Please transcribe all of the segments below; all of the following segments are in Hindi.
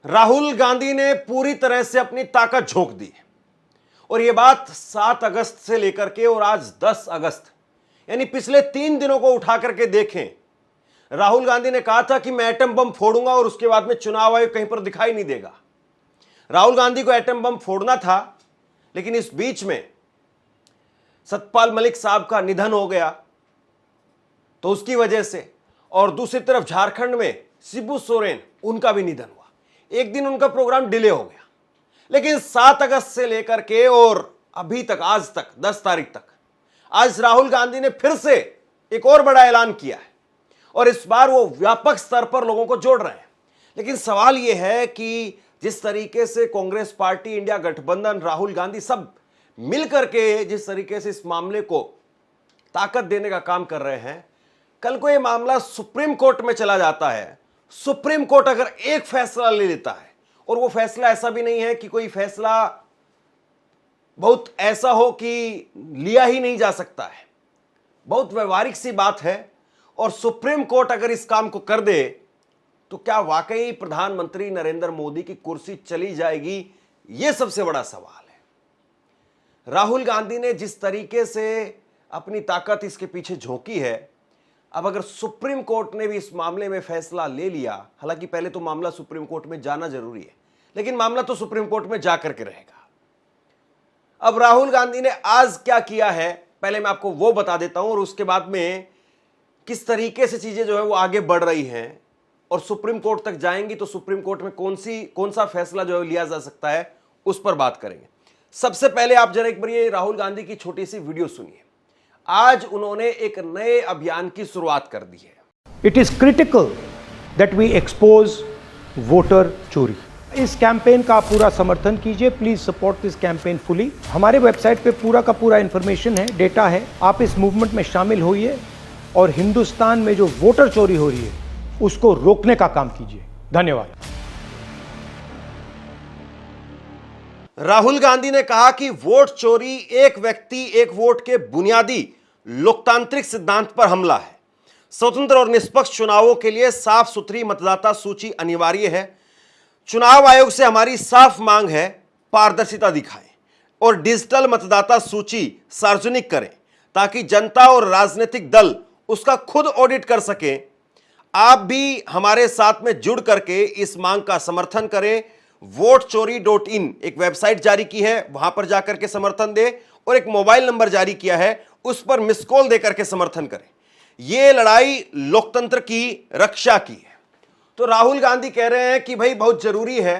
राहुल गांधी ने पूरी तरह से अपनी ताकत झोंक दी और यह बात 7 अगस्त से लेकर के और आज 10 अगस्त यानी पिछले 3 दिनों को उठा करके देखें। राहुल गांधी ने कहा था कि मैं एटम बम फोड़ूंगा और उसके बाद में चुनाव आयोग कहीं पर दिखाई नहीं देगा। राहुल गांधी को एटम बम फोड़ना था, लेकिन इस बीच में सतपाल मलिक साहब का निधन हो गया तो उसकी वजह से, और दूसरी तरफ झारखंड में शिबू सोरेन उनका भी निधन हुआ। एक दिन उनका प्रोग्राम डिले हो गया, लेकिन 7 अगस्त से लेकर के और अभी तक, आज तक 10 तारीख तक, आज राहुल गांधी ने फिर से एक और बड़ा ऐलान किया है और इस बार वो व्यापक स्तर पर लोगों को जोड़ रहे हैं। लेकिन सवाल यह है कि जिस तरीके से कांग्रेस पार्टी, इंडिया गठबंधन, राहुल गांधी सब मिलकर के जिस तरीके से इस मामले को ताकत देने का काम कर रहे हैं, कल को यह मामला सुप्रीम कोर्ट में चला जाता है। सुप्रीम कोर्ट अगर एक फैसला ले लेता है, और वो फैसला ऐसा भी नहीं है कि कोई फैसला बहुत ऐसा हो कि लिया ही नहीं जा सकता है, बहुत व्यवहारिक सी बात है, और सुप्रीम कोर्ट अगर इस काम को कर दे तो क्या वाकई प्रधानमंत्री नरेंद्र मोदी की कुर्सी चली जाएगी? यह सबसे बड़ा सवाल है। राहुल गांधी ने जिस तरीके से अपनी ताकत इसके पीछे झोंकी है, अब अगर सुप्रीम कोर्ट ने भी इस मामले में फैसला ले लिया, हालांकि पहले तो मामला सुप्रीम कोर्ट में जाना जरूरी है, लेकिन मामला तो सुप्रीम कोर्ट में जाकर के रहेगा। अब राहुल गांधी ने आज क्या किया है, पहले मैं आपको वो बता देता हूं और उसके बाद में किस तरीके से चीजें जो है वो आगे बढ़ रही हैं और सुप्रीम कोर्ट तक जाएंगी तो सुप्रीम कोर्ट में कौन सा फैसला जो है लिया जा सकता है, उस पर बात करेंगे। सबसे पहले आप जरा एक बार ये राहुल गांधी की छोटी सी वीडियो सुनिए। आज उन्होंने एक नए अभियान की शुरुआत कर दी है। It is critical that we expose voter चोरी। इस कैंपेन का आप पूरा समर्थन कीजिए। Please support this campaign fully. हमारे वेबसाइट पे पूरा का पूरा इंफॉर्मेशन है, डेटा है। आप इस मूवमेंट में शामिल होइए और हिंदुस्तान में जो वोटर चोरी हो रही है उसको रोकने का काम कीजिए। धन्यवाद। राहुल गांधी ने कहा कि वोट चोरी एक व्यक्ति एक वोट के बुनियादी लोकतांत्रिक सिद्धांत पर हमला है। स्वतंत्र और निष्पक्ष चुनावों के लिए साफ सुथरी मतदाता सूची अनिवार्य है। चुनाव आयोग से हमारी साफ मांग है, पारदर्शिता दिखाएं और डिजिटल मतदाता सूची सार्वजनिक करें ताकि जनता और राजनीतिक दल उसका खुद ऑडिट कर सकें। आप भी हमारे साथ में जुड़ करके इस मांग का समर्थन करें। वोटचोरी.in एक वेबसाइट जारी की है, वहां पर जाकर के समर्थन दे, और एक मोबाइल नंबर जारी किया है, उस पर मिस कॉल देकर के समर्थन करें। यह लड़ाई लोकतंत्र की रक्षा की है। तो राहुल गांधी कह रहे हैं कि भाई बहुत जरूरी है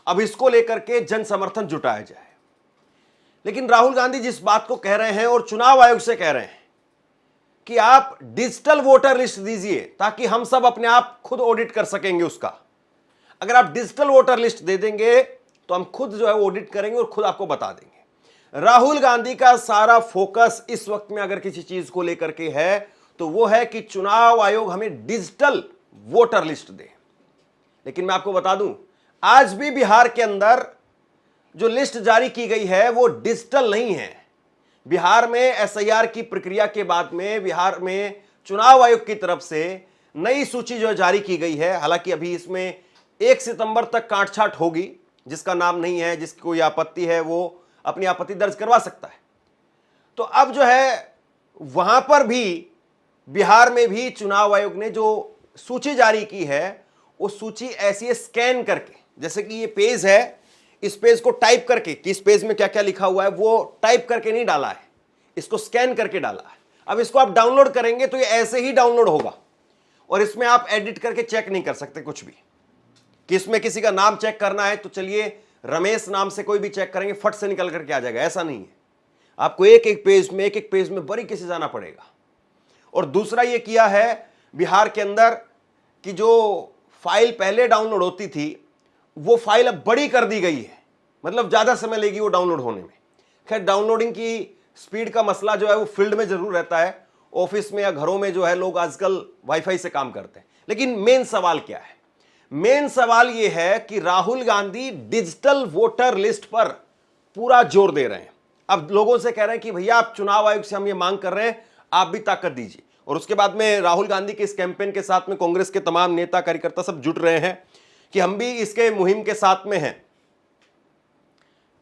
अब इसको लेकर के जन समर्थन जुटाया जाए। लेकिन राहुल गांधी जिस बात को कह रहे हैं और चुनाव आयोग से कह रहे हैं कि आप डिजिटल वोटर लिस्ट दीजिए ताकि हम सब अपने आप खुद ऑडिट कर सकेंगे उसका। अगर आप डिजिटल वोटर लिस्ट दे देंगे तो हम खुद जो है ऑडिट करेंगे और खुद आपको बता देंगे। राहुल गांधी का सारा फोकस इस वक्त में अगर किसी चीज को लेकर के है तो वो है कि चुनाव आयोग हमें डिजिटल वोटर लिस्ट दे। लेकिन मैं आपको बता दूं, आज भी बिहार के अंदर जो लिस्ट जारी की गई है वो डिजिटल नहीं है। बिहार में एसआईआर की प्रक्रिया के बाद में बिहार में चुनाव आयोग की तरफ से नई सूची जो जारी की गई है। हालांकि अभी इसमें 1 सितंबर तक काटछाट होगी। जिसका नाम नहीं है, जिसकी कोई आपत्ति है, वो अपनी आपत्ति दर्ज करवा सकता है। तो अब जो है वहां पर भी बिहार में भी चुनाव आयोग ने जो सूची जारी की है वो सूची ऐसी है, स्कैन करके, जैसे कि ये पेज है, इस पेज को टाइप करके कि इस पेज में क्या क्या लिखा हुआ है वो टाइप करके नहीं डाला है, इसको स्कैन करके डाला है। अब इसको आप डाउनलोड करेंगे तो ये ऐसे ही डाउनलोड होगा और इसमें आप एडिट करके चेक नहीं कर सकते कुछ भी। कि इसमें किसी का नाम चेक करना है तो चलिए रमेश नाम से कोई भी चेक करेंगे, फट से निकल करके आ जाएगा, ऐसा नहीं है। आपको एक एक पेज में बारीकी से जाना पड़ेगा। और दूसरा ये किया है बिहार के अंदर कि जो फाइल पहले डाउनलोड होती थी वो फाइल अब बड़ी कर दी गई है, मतलब ज्यादा समय लेगी वो डाउनलोड होने में। खैर, डाउनलोडिंग की स्पीड का मसला जो है वो फील्ड में जरूर रहता है, ऑफिस में या घरों में जो है लोग आजकल वाईफाई से काम करते हैं। लेकिन मेन सवाल क्या है? मेन सवाल यह है कि Rahul Gandhi digital voter list पर पूरा जोर दे रहे हैं। अब लोगों से कह रहे हैं कि भैया आप चुनाव आयोग से हम ये मांग कर रहे हैं, आप भी ताकत दीजिए। और उसके बाद में राहुल गांधी के इस कैंपेन के साथ में कांग्रेस के तमाम नेता कार्यकर्ता सब जुट रहे हैं कि हम भी इसके मुहिम के साथ में हैं।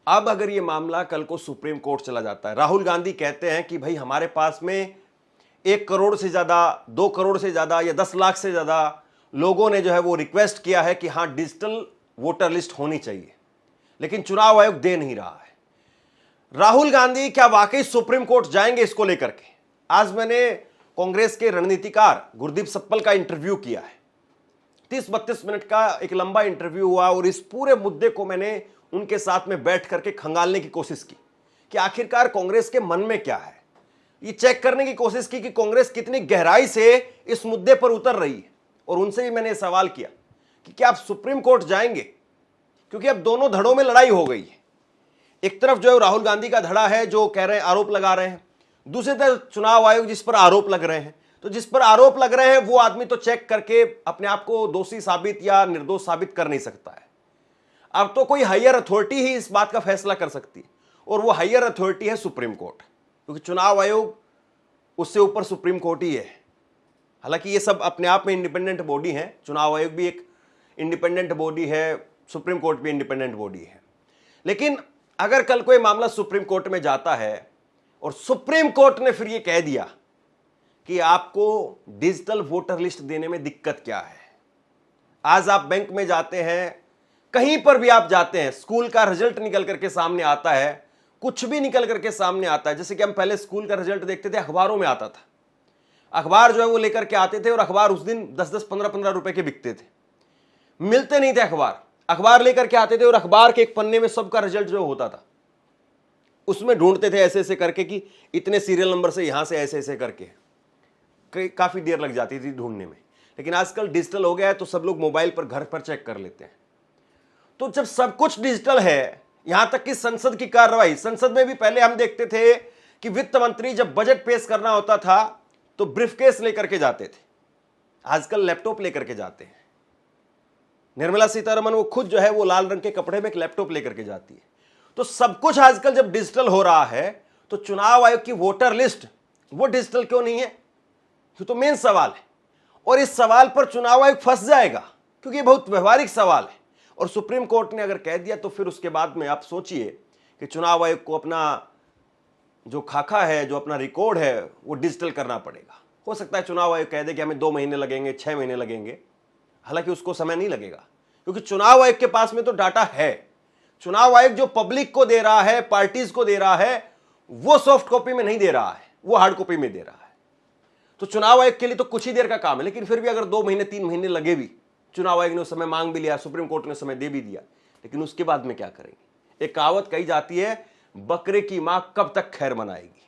अब अगर यह मामला कल को सुप्रीम कोर्ट चला जाता है, राहुल गांधी कहते हैं कि भाई हमारे पास में 1 करोड़ से ज्यादा, 2 करोड़ से ज्यादा या 10 लाख से ज्यादा लोगों ने जो है वो रिक्वेस्ट किया है कि हां डिजिटल वोटर लिस्ट होनी चाहिए, लेकिन चुनाव आयोग दे नहीं रहा है। राहुल गांधी क्या वाकई सुप्रीम कोर्ट जाएंगे इसको लेकर के? आज मैंने कांग्रेस के रणनीतिकार गुरदीप सप्पल का इंटरव्यू किया है। 30-32 मिनट का एक लंबा इंटरव्यू हुआ और इस पूरे मुद्दे को मैंने उनके साथ में बैठ करके खंगालने की कोशिश की कि आखिरकार कांग्रेस के मन में क्या है। ये चेक करने की कोशिश की कि कांग्रेस कितनी गहराई से इस मुद्दे पर उतर रही है। और उनसे भी मैंने सवाल किया कि क्या आप सुप्रीम कोर्ट जाएंगे, क्योंकि अब दोनों धड़ों में लड़ाई हो गई है। एक तरफ जो है राहुल गांधी का धड़ा है जो कह रहे हैं, आरोप लगा रहे हैं, दूसरी तरफ चुनाव आयोग जिस पर आरोप लग रहे हैं। तो जिस पर आरोप लग रहे हैं वो आदमी तो चेक करके अपने आप को दोषी साबित या निर्दोष साबित कर नहीं सकता है। अब तो कोई हायर अथॉरिटी ही इस बात का फैसला कर सकती है, और वो हायर अथॉरिटी है सुप्रीम कोर्ट, क्योंकि चुनाव आयोग उससे ऊपर सुप्रीम कोर्ट ही है। हालांकि ये सब अपने आप में इंडिपेंडेंट बॉडी है, चुनाव आयोग भी एक इंडिपेंडेंट बॉडी है, सुप्रीम कोर्ट भी इंडिपेंडेंट बॉडी है। लेकिन अगर कल कोई मामला सुप्रीम कोर्ट में जाता है और सुप्रीम कोर्ट ने फिर ये कह दिया कि आपको डिजिटल वोटर लिस्ट देने में दिक्कत क्या है। आज आप बैंक में जाते हैं, कहीं पर भी आप जाते हैं, स्कूल का रिजल्ट निकल करके सामने आता है, कुछ भी निकल करके सामने आता है। जैसे कि हम पहले स्कूल का रिजल्ट देखते थे, अखबारों में आता था, अखबार जो है वो लेकर के आते थे और अखबार उस दिन 10-10, 15-15 रुपए के बिकते थे, मिलते नहीं थे अखबार। अखबार लेकर के आते थे और अखबार के एक पन्ने में सबका रिजल्ट जो होता था, उसमें ढूंढते थे ऐसे ऐसे करके कि इतने सीरियल नंबर से यहां से ऐसे ऐसे करके, काफी देर लग जाती थी ढूंढने में। लेकिन आजकल डिजिटल हो गया है तो सब लोग मोबाइल पर घर पर चेक कर लेते हैं। तो जब सब कुछ डिजिटल है, यहां तक कि संसद की कार्रवाई, संसद में भी पहले हम देखते थे कि वित्त मंत्री जब बजट पेश करना होता था तो ब्रीफकेस लेकर के जाते थे, आजकल लैपटॉप लेकर के जाते हैं। निर्मला सीतारमण वो खुद जो है वो लाल रंग के कपड़े में एक लैपटॉप लेकर के जाती है। तो सब कुछ आजकल जब डिजिटल हो रहा है तो चुनाव आयोग की वोटर लिस्ट वो डिजिटल क्यों नहीं है? ये तो मेन सवाल है, और इस सवाल पर चुनाव आयोग फंस जाएगा क्योंकि ये बहुत व्यवहारिक सवाल है। और सुप्रीम कोर्ट ने अगर कह दिया तो फिर उसके बाद में आप सोचिए कि चुनाव आयोग को अपना जो खाका है, जो अपना रिकॉर्ड है, वो डिजिटल करना पड़ेगा। हो सकता है चुनाव आयोग कह दे कि हमें 2 महीने लगेंगे, 6 महीने लगेंगे, हालांकि उसको समय नहीं लगेगा क्योंकि चुनाव आयोग के पास में तो डाटा है। चुनाव आयोग जो पब्लिक को दे रहा है, पार्टीज को दे रहा है, वो सॉफ्ट कॉपी में नहीं दे रहा है, वो हार्ड कॉपी में दे रहा है। तो चुनाव आयोग के लिए तो कुछ ही देर का काम है, लेकिन फिर भी अगर 2 महीने 3 महीने लगे भी, चुनाव आयोग ने उस समय मांग भी लिया, सुप्रीम कोर्ट ने समय दे भी दिया, लेकिन उसके बाद में क्या करेंगे? एक कहावत कही जाती है, बकरे की मां कब तक खैर मनाएगी।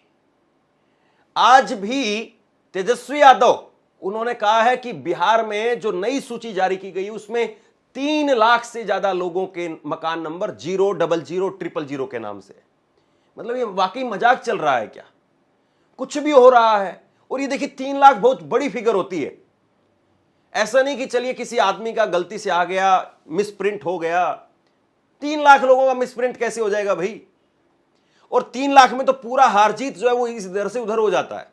आज भी तेजस्वी यादव उन्होंने कहा है कि बिहार में जो नई सूची जारी की गई उसमें 3 लाख से ज्यादा लोगों के मकान नंबर 0, 00, 000 के नाम से। मतलब ये वाकई मजाक चल रहा है क्या? कुछ भी हो रहा है। और ये देखिए 3 लाख बहुत बड़ी फिगर होती है। ऐसा नहीं कि चलिए किसी आदमी का गलती से आ गया, मिसप्रिंट हो गया। 3 लाख लोगों का मिसप्रिंट कैसे हो जाएगा भाई? और 3 लाख में तो पूरा हार जीत जो है वो इधर से उधर हो जाता है।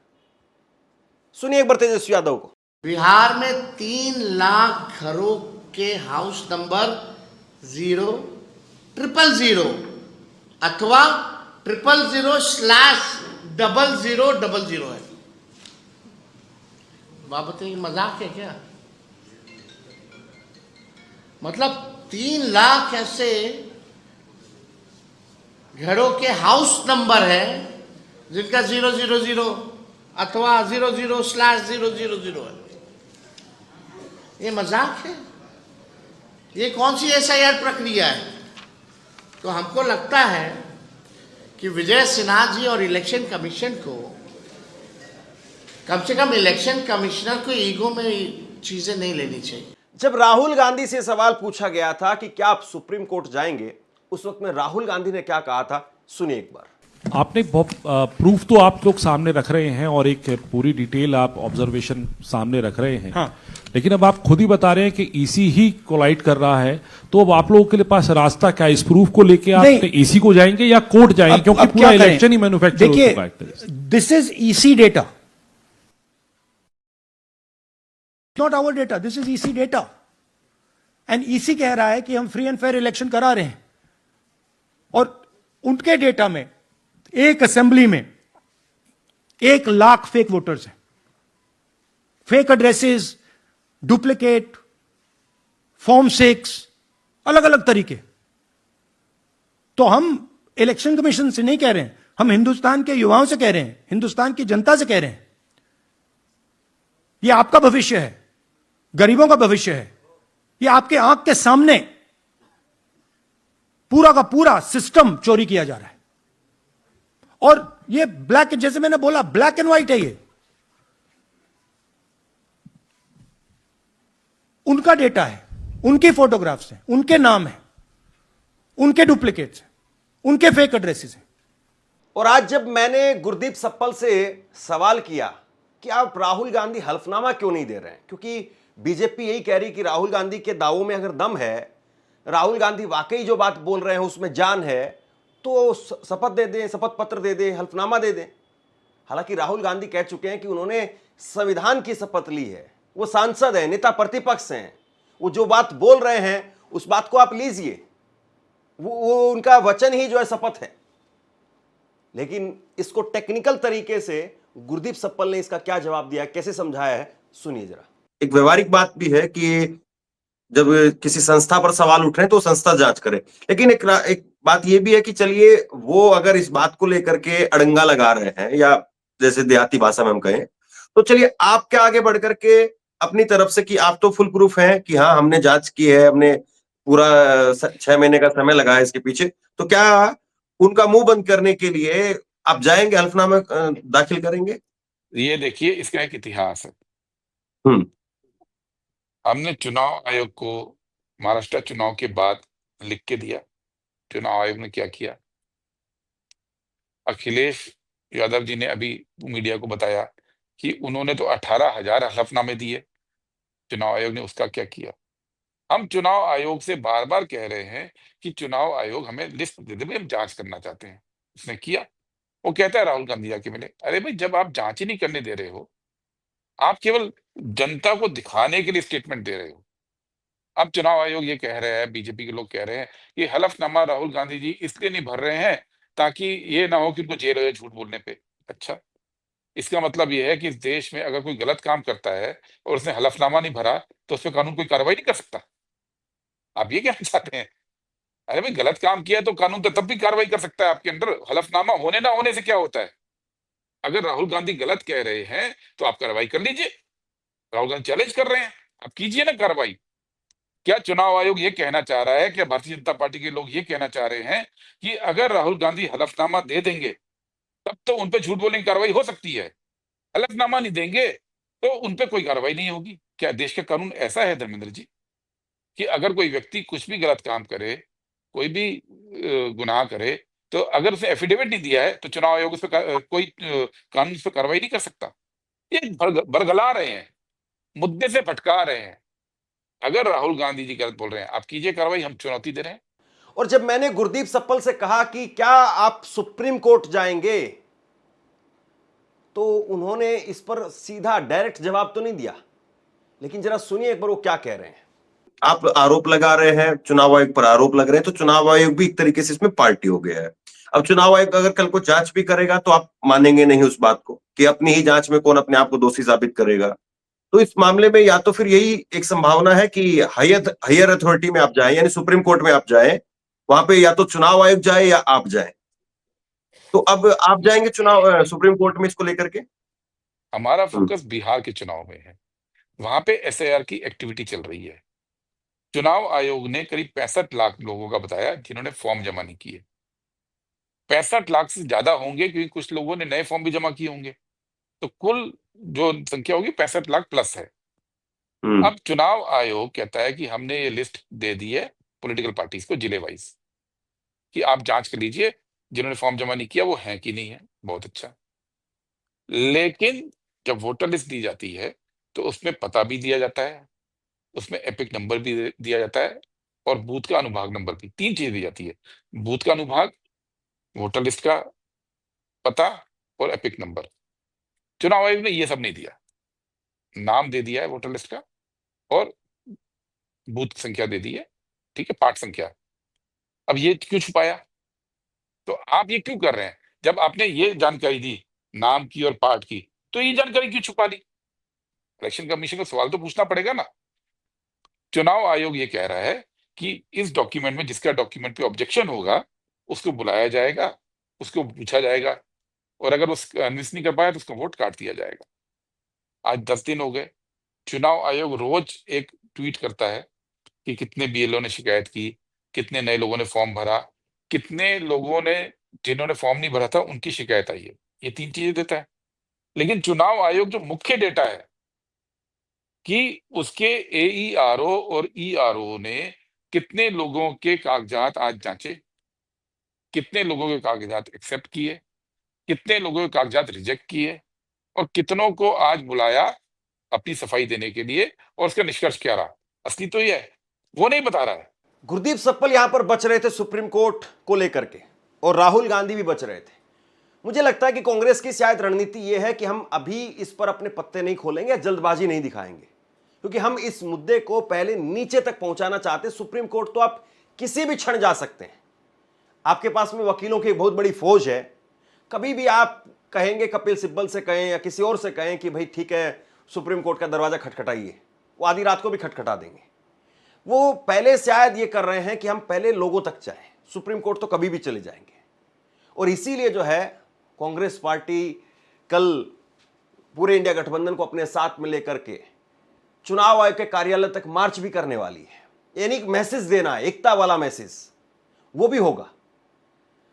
सुनिए एक बार तेजस्वी यादव को। बिहार में 3 लाख घरों के हाउस नंबर 00000 अथवा 000/0000 है। आप बताइए मजाक है क्या? मतलब 3 लाख ऐसे घरों के हाउस नंबर है जिनका 000 अथवा 00/000 है। ये मजाक है? ये कौन सी SIR प्रक्रिया है? तो हमको लगता है कि विजय सिन्हा जी और इलेक्शन कमीशन को, कम से कम इलेक्शन कमिश्नर को ईगो में चीजें नहीं लेनी चाहिए। जब राहुल गांधी से सवाल पूछा गया था कि क्या आप सुप्रीम कोर्ट जाएंगे, उस वक्त में राहुल गांधी ने क्या कहा था, सुनिए एक बार। आपने प्रूफ तो आप लोग सामने रख रहे हैं और एक पूरी डिटेल आप ऑब्जर्वेशन सामने रख रहे हैं। हाँ। लेकिन अब आप खुद ही बता रहे हैं कि ईसी ही कोलाइड कर रहा है, तो अब आप लोगों के लिए पास रास्ता क्या? इस प्रूफ को लेके आप ईसी को जाएंगे या कोर्ट जाएंगे? क्योंकि पूरा इलेक्शन ही मैन्युफैक्चर हो चुका है। This is EC data, not our data, this is EC data. And EC कह रहा है कि हम फ्री एंड फेयर इलेक्शन करा रहे हैं, और उनके डेटा में एक असेंबली में 1 लाख फेक वोटर्स हैं, फेक एड्रेसेस, डुप्लीकेट, फॉर्म 6, अलग अलग तरीके। तो हम इलेक्शन कमीशन से नहीं कह रहे हैं, हम हिंदुस्तान के युवाओं से कह रहे हैं, हिंदुस्तान की जनता से कह रहे हैं, यह आपका भविष्य है, गरीबों का भविष्य है, यह आपके आंख के सामने पूरा का पूरा सिस्टम चोरी किया जा रहा है। और ये ब्लैक, जैसे मैंने बोला, ब्लैक एंड व्हाइट है, ये उनका डेटा है, उनकी फोटोग्राफ्स हैं, उनके नाम हैं, उनके डुप्लीकेट्स हैं, उनके फेक एड्रेसेस हैं। और आज जब मैंने गुरदीप सप्पल से सवाल किया कि आप राहुल गांधी हल्फनामा क्यों नहीं दे रहे हैं, क्योंकि बीजेपी यही कह रही कि राहुल गांधी के दावों में अगर दम है, राहुल गांधी वाकई जो बात बोल रहे हैं उसमें जान है, तो शपथ दे दें, शपथ पत्र दे दें, हल्फनामा दे दें। हालांकि राहुल गांधी कह चुके हैं कि उन्होंने संविधान की शपथ ली है, वो सांसद हैं, नेता प्रतिपक्ष हैं, वो जो बात बोल रहे हैं उस बात को आप लीजिए, वो उनका वचन ही जो है शपथ है। लेकिन इसको टेक्निकल तरीके से गुरदीप सप्पल ने इसका क्या जवाब दिया, कैसे समझाया है, सुनिए जरा। एक व्यवहारिक बात भी है कि जब किसी संस्था पर सवाल उठ रहे हैं तो संस्था जांच करे, लेकिन एक बात यह भी है कि चलिए वो अगर इस बात को लेकर के अड़ंगा लगा रहे हैं, या जैसे देहाती भाषा में हम कहें, तो चलिए आप क्या आगे बढ़ करके अपनी तरफ से कि आप तो फुल प्रूफ हैं कि हाँ हमने जांच की है, हमने पूरा 6 महीने का समय लगाया इसके पीछे, तो क्या उनका मुंह बंद करने के लिए आप जाएंगे, हल्फनामा दाखिल करेंगे? ये देखिए, इसका एक इतिहास है। हम्म। हमने चुनाव आयोग को महाराष्ट्र चुनाव के बाद लिख के दिया। चुनाव आयोग ने क्या किया, अखिलेश यादव जी ने अभी मीडिया को बताया कि उन्होंने तो 18,000 हलफनामे दिए। चुनाव आयोग ने उसका क्या किया? हम चुनाव आयोग से बार बार कह रहे हैं कि चुनाव आयोग हमें लिस्ट दे दे, भाई हम जांच करना चाहते हैं। उसने किया। वो कहता है राहुल गांधी जाके मिले। अरे भाई, जब आप जांच ही नहीं करने दे रहे हो, आप केवल जनता को दिखाने के लिए स्टेटमेंट दे रहे हो। अब चुनाव आयोग ये कह रहे हैं, बीजेपी के लोग कह रहे हैं कि हलफनामा राहुल गांधी जी इसलिए नहीं भर रहे हैं ताकि ये ना हो कि उनको जेल हो जाए झूठ बोलने पे। अच्छा, इसका मतलब ये है कि इस देश में अगर कोई गलत काम करता है और उसने हलफनामा नहीं भरा तो उस पर कानून कोई कार्रवाई नहीं कर सकता? आप ये कहना चाहते हैं? अरे भाई, गलत काम किया तो कानून तो तब भी कार्रवाई कर सकता है आपके अंदर। हलफनामा होने ना होने से क्या होता है? अगर राहुल गांधी गलत कह रहे हैं तो आप कार्रवाई कर लीजिए। राहुल गांधी चैलेंज कर रहे हैं, आप कीजिए ना कार्रवाई। क्या चुनाव आयोग ये कहना चाह रहा है, क्या भारतीय जनता पार्टी के लोग ये कहना चाह रहे हैं कि अगर राहुल गांधी हलफनामा दे देंगे तब तो उन पे झूठ बोलने की कार्रवाई हो सकती है, हलफनामा नहीं देंगे तो उन पे कोई कार्रवाई नहीं होगी? क्या देश का कानून ऐसा है धर्मेंद्र जी कि अगर कोई व्यक्ति कुछ भी गलत काम करे, कोई भी गुनाह करे, तो अगर उसने एफिडेविट नहीं दिया है तो चुनाव आयोग उस पर कोई कानून उस पर कार्रवाई नहीं कर सकता? ये बरगला रहे हैं, मुद्दे से भटका रहे हैं। अगर राहुल गांधी जी गलत बोल रहे हैं, आप कीजिए कार्रवाई, हम चुनौती दे रहे हैं। और जब मैंने गुरदीप सप्पल से कहा कि क्या आप सुप्रीम कोर्ट जाएंगे, तो उन्होंने इस पर सीधा डायरेक्ट जवाब तो नहीं दिया, लेकिन जरा सुनिए एक बार वो क्या कह रहे हैं। आप आरोप लगा रहे हैं, चुनाव आयोग पर आरोप लग रहे हैं, तो चुनाव आयोग भी एक तरीके से इसमें पार्टी हो गया है। अब चुनाव आयोग अगर कल को जांच भी करेगा तो आप मानेंगे नहीं उस बात को कि अपनी ही जांच में कौन अपने आप को दोषी साबित करेगा। तो इस मामले में या तो फिर यही एक संभावना है कि हायर अथॉरिटी में आप जाएं, यानी सुप्रीम कोर्ट में आप जाएं, वहां पे या तो चुनाव आयोग जाए या आप जाएं। तो अब आप जाएंगे चुनाव सुप्रीम कोर्ट में इसको लेकर के? हमारा फोकस बिहार के चुनाव में है, वहां पे एसआईआर की एक्टिविटी चल रही है। चुनाव आयोग ने करीब 65 लाख लोगों का बताया जिन्होंने फॉर्म जमा नहीं किए। 65 लाख से ज्यादा होंगे क्योंकि कुछ लोगों ने नए फॉर्म भी जमा किए होंगे, तो कुल जो संख्या होगी 65 लाख प्लस है। अब चुनाव आयोग कहता है कि हमने ये लिस्ट दे दी है पॉलिटिकल पार्टीज को जिले वाइज कि आप जांच कर लीजिए जिन्होंने फॉर्म जमा नहीं किया वो हैं कि नहीं है। बहुत अच्छा, लेकिन जब वोटर लिस्ट दी जाती है तो उसमें पता भी दिया जाता है, उसमें एपिक नंबर भी दिया जाता है और बूथ का अनुभाग नंबर भी। 3 चीज दी जाती है, बूथ का अनुभाग, वोटर लिस्ट का पता और एपिक नंबर। चुनाव आयोग ने ये सब नहीं दिया, नाम दे दिया है वोटर लिस्ट का और बूथ संख्या दे दी है, ठीक है, पार्ट संख्या। अब ये क्यों छुपाया? तो आप ये क्यों कर रहे हैं? जब आपने ये जानकारी दी नाम की और पार्ट की, तो ये जानकारी क्यों छुपा दी? इलेक्शन कमीशन को सवाल तो पूछना पड़ेगा ना। चुनाव आयोग ये कह रहा है कि इस डॉक्यूमेंट में जिसका डॉक्यूमेंट पे ऑब्जेक्शन होगा उसको बुलाया जाएगा, उसको पूछा जाएगा, और अगर वो कन्विंस नहीं कर पाया तो उसको वोट काट दिया जाएगा। आज 10 दिन हो गए, चुनाव आयोग रोज एक ट्वीट करता है कि कितने बीएलओ ने शिकायत की, कितने नए लोगों ने फॉर्म भरा, कितने लोगों ने जिन्होंने फॉर्म नहीं भरा था उनकी शिकायत आई है। ये 3 चीजें देता है। लेकिन चुनाव आयोग जो मुख्य डेटा है कि उसके एईआरओ और ईआरओ ने कितने लोगों के कागजात आज जांचे, कितने लोगों के कागजात एक्सेप्ट किए, कितने लोगों के कागजात रिजेक्ट किए, और कितनों को आज बुलाया अपनी सफाई देने के लिए, और उसका निष्कर्ष क्या रहा, असली तो ये है, वो नहीं बता रहा है। गुरदीप सप्पल यहां पर बच रहे थे सुप्रीम कोर्ट को लेकर के, और राहुल गांधी भी बच रहे थे। मुझे लगता है कि कांग्रेस की शायद रणनीति यह है कि हम अभी इस पर अपने पत्ते नहीं खोलेंगे, जल्दबाजी नहीं दिखाएंगे, क्योंकि हम इस मुद्दे को पहले नीचे तक पहुंचाना चाहते हैं। सुप्रीम कोर्ट तो आप किसी भी क्षण जा सकते हैं, आपके पास में वकीलों की एक बहुत बड़ी फौज है। कभी भी आप कहेंगे, कपिल सिब्बल से कहें या किसी और से कहें कि भाई ठीक है सुप्रीम कोर्ट का दरवाजा खटखटाइए, वो आधी रात को भी खटखटा देंगे। वो पहले शायद ये कर रहे हैं कि हम पहले लोगों तक जाएं, सुप्रीम कोर्ट तो कभी भी चले जाएंगे। और इसीलिए जो है कांग्रेस पार्टी कल पूरे इंडिया गठबंधन को अपने साथ में लेकर के चुनाव आयोग के कार्यालय तक मार्च भी करने वाली है। यानी मैसेज देना है, एकता वाला मैसेज, वो भी होगा।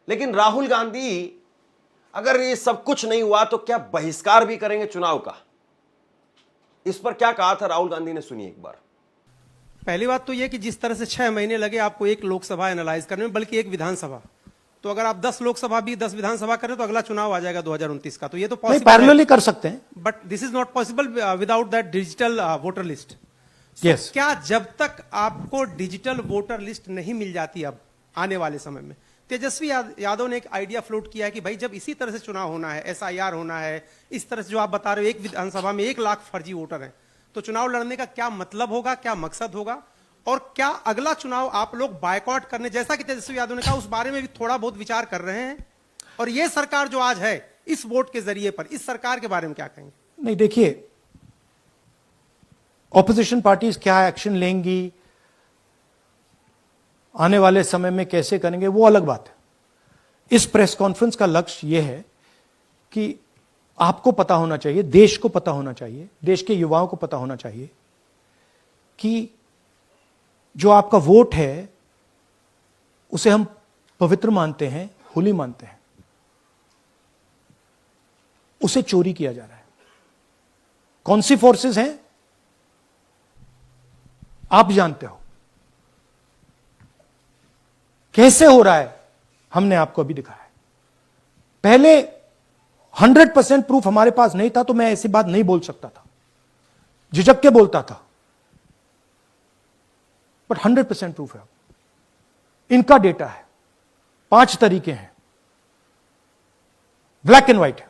लेकिन राहुल गांधी अगर ये सब कुछ नहीं हुआ तो क्या बहिष्कार भी करेंगे चुनाव का? इस पर क्या कहा था राहुल गांधी ने, सुनिए एक बार। पहली बात तो यह कि जिस तरह से 6 महीने लगे आपको एक लोकसभा एनालाइज करने में, बल्कि एक विधानसभा, तो अगर आप 10 लोकसभा भी 10 विधानसभा करें तो अगला चुनाव आ जाएगा 2029 का। तो ये तो पॉसिबल पैरेलली कर सकते हैं, but this is not possible without that digital voter list. Yes. क्या जब तक आपको डिजिटल वोटर लिस्ट नहीं मिल जाती अब आने वाले समय में, तेजस्वी यादव ने एक आइडिया फ्लोट किया है कि भाई जब इसी तरह से चुनाव होना है, एसआईआर होना है, इस तरह से जो आप बता रहे हो एक विधानसभा में 1 लाख फर्जी वोटर हैं, तो चुनाव लड़ने का क्या मतलब होगा, क्या मकसद होगा, और क्या अगला चुनाव आप लोग बायकॉट करने, जैसा कि तेजस्वी यादव ने कहा, उस बारे में भी थोड़ा बहुत विचार कर रहे हैं? और ये सरकार जो आज है इस वोट के जरिए पर, इस सरकार के बारे में क्या कहेंगे? नहीं, देखिए ऑपोजिशन पार्टीज क्या एक्शन लेंगी, आने वाले समय में कैसे करेंगे, वो अलग बात है। इस प्रेस कॉन्फ्रेंस का लक्ष्य यह है कि आपको पता होना चाहिए, देश को पता होना चाहिए, देश के युवाओं को पता होना चाहिए कि जो आपका वोट है उसे हम पवित्र मानते हैं, होली मानते हैं, उसे चोरी किया जा रहा है। कौन सी फोर्सेस हैं आप जानते हो, कैसे हो रहा है हमने आपको अभी दिखाया है। पहले 100% प्रूफ हमारे पास नहीं था तो मैं ऐसी बात नहीं बोल सकता था, झिझक के बोलता था, बट 100% प्रूफ है। इनका डेटा है, 5 तरीके हैं, ब्लैक एंड व्हाइट है,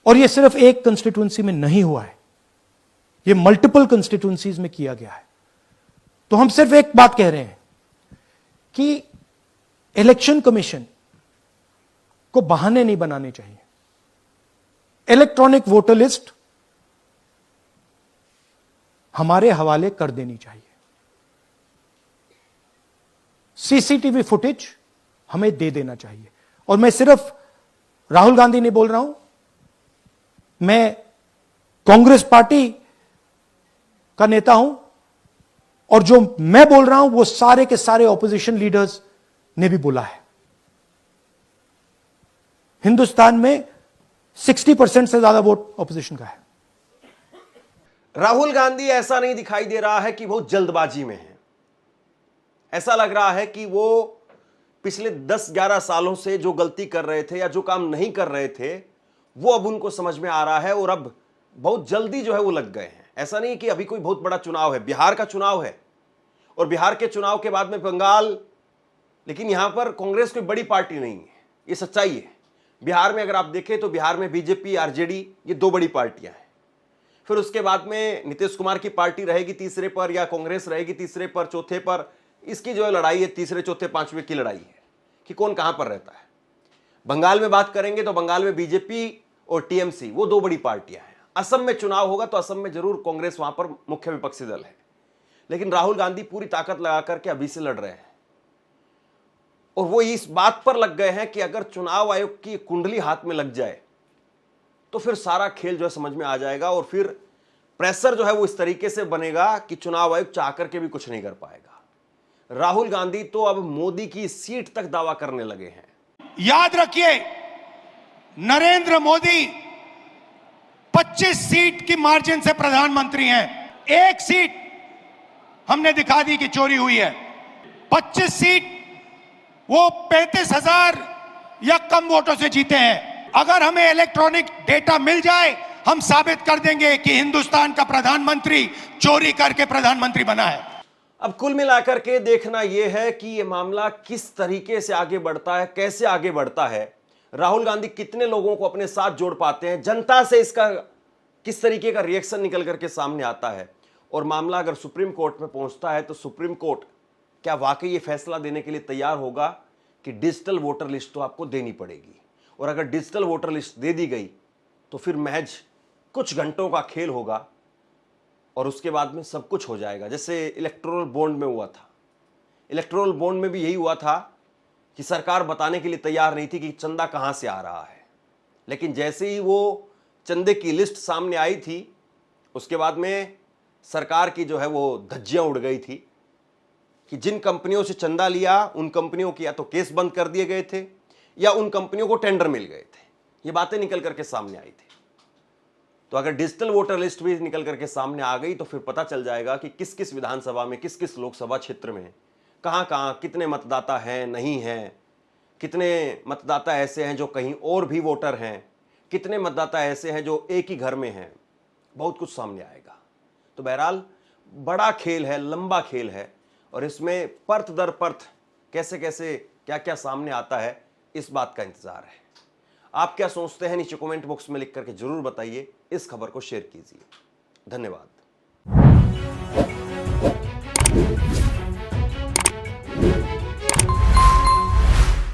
और यह सिर्फ एक कंस्टिट्यूंसी में नहीं हुआ है, यह मल्टीपल कंस्टिट्यूंसीज में किया गया है। तो हम सिर्फ एक बात कह रहे हैं कि इलेक्शन कमीशन को बहाने नहीं बनाने चाहिए। इलेक्ट्रॉनिक वोटर लिस्ट हमारे हवाले कर देनी चाहिए, सीसीटीवी फुटेज हमें दे देना चाहिए। और मैं सिर्फ राहुल गांधी नहीं बोल रहा हूं, मैं कांग्रेस पार्टी का नेता हूं, और जो मैं बोल रहा हूं वो सारे के सारे ऑपोजिशन लीडर्स ने भी बोला है। हिंदुस्तान में 60% से ज्यादा वोट ऑपोजिशन का है। राहुल गांधी ऐसा नहीं दिखाई दे रहा है कि वो जल्दबाजी में है। ऐसा लग रहा है कि वो पिछले 10-11 सालों से जो गलती कर रहे थे या जो काम नहीं कर रहे थे वो अब उनको समझ में आ रहा है, और अब बहुत जल्दी जो है वो लग गए हैं। ऐसा नहीं कि अभी कोई बहुत बड़ा चुनाव है, बिहार का चुनाव है, और बिहार के चुनाव के बाद में बंगाल, लेकिन यहां पर कांग्रेस कोई बड़ी पार्टी नहीं है, ये सच्चाई है। बिहार में अगर आप देखें तो बिहार में बीजेपी, आरजेडी, ये 2 बड़ी पार्टियां हैं। फिर उसके बाद में नीतीश कुमार की पार्टी रहेगी तीसरे पर या कांग्रेस रहेगी तीसरे पर, चौथे पर। इसकी जो है लड़ाई है, तीसरे चौथे पांचवें की लड़ाई है कि कौन कहां पर रहता है। बंगाल में बात करेंगे तो बंगाल में बीजेपी और टीएमसी वो दो बड़ी पार्टियां हैं। असम में चुनाव होगा तो असम में जरूर कांग्रेस वहां पर मुख्य विपक्षी दल है, लेकिन राहुल गांधी पूरी ताकत लगा करके अभी से लड़ रहे हैं और वो इस बात पर लग गए हैं कि अगर चुनाव आयोग की कुंडली हाथ में लग जाए तो फिर सारा खेल जो है समझ में आ जाएगा और फिर प्रेशर जो है वो इस तरीके से बनेगा कि चुनाव आयोग चाह करके भी कुछ नहीं कर पाएगा। राहुल गांधी तो अब मोदी की सीट तक दावा करने लगे हैं। याद रखिए, नरेंद्र मोदी 25 सीट की मार्जिन से प्रधानमंत्री हैं। एक सीट हमने दिखा दी कि चोरी हुई है। 25 सीट वो 35,000 या कम वोटों से जीते हैं। अगर हमें इलेक्ट्रॉनिक डेटा मिल जाए, हम साबित कर देंगे कि हिंदुस्तान का प्रधानमंत्री चोरी करके प्रधानमंत्री बना है। अब कुल मिलाकर के देखना यह है कि यह मामला किस तरीके से आगे बढ़ता है, कैसे आगे बढ़ता है, राहुल गांधी कितने लोगों को अपने साथ जोड़ पाते हैं, जनता से इसका किस तरीके का रिएक्शन निकल करके सामने आता है। और मामला अगर सुप्रीम कोर्ट में पहुंचता है तो सुप्रीम कोर्ट क्या वाकई ये फैसला देने के लिए तैयार होगा कि डिजिटल वोटर लिस्ट तो आपको देनी पड़ेगी। और अगर डिजिटल वोटर लिस्ट दे दी गई तो फिर महज कुछ घंटों का खेल होगा और उसके बाद में सब कुछ हो जाएगा। जैसे इलेक्टोरल बॉन्ड में हुआ था, इलेक्टोरल बॉन्ड में भी यही हुआ था कि सरकार बताने के लिए तैयार नहीं थी कि चंदा कहां से आ रहा है, लेकिन जैसे ही वो चंदे की लिस्ट सामने आई थी उसके बाद में सरकार की जो है वो धज्जियां उड़ गई थी कि जिन कंपनियों से चंदा लिया उन कंपनियों के या तो केस बंद कर दिए गए थे या उन कंपनियों को टेंडर मिल गए थे। ये बातें निकल करके सामने आई थी। तो अगर डिजिटल वोटर लिस्ट भी निकल करके सामने आ गई तो फिर पता चल जाएगा कि किस किस विधानसभा में, किस किस लोकसभा क्षेत्र में, कहां कहां कितने मतदाता हैं, नहीं हैं, कितने मतदाता ऐसे हैं जो कहीं और भी वोटर हैं, कितने मतदाता ऐसे हैं जो एक ही घर में हैं। बहुत कुछ सामने आएगा। तो बहरहाल बड़ा खेल है, लंबा खेल है और इसमें परत दर परत कैसे कैसे क्या क्या सामने आता है इस बात का इंतजार है। आप क्या सोचते हैं नीचे कमेंट बॉक्स में लिख करके जरूर बताइए। इस खबर को शेयर कीजिए। धन्यवाद।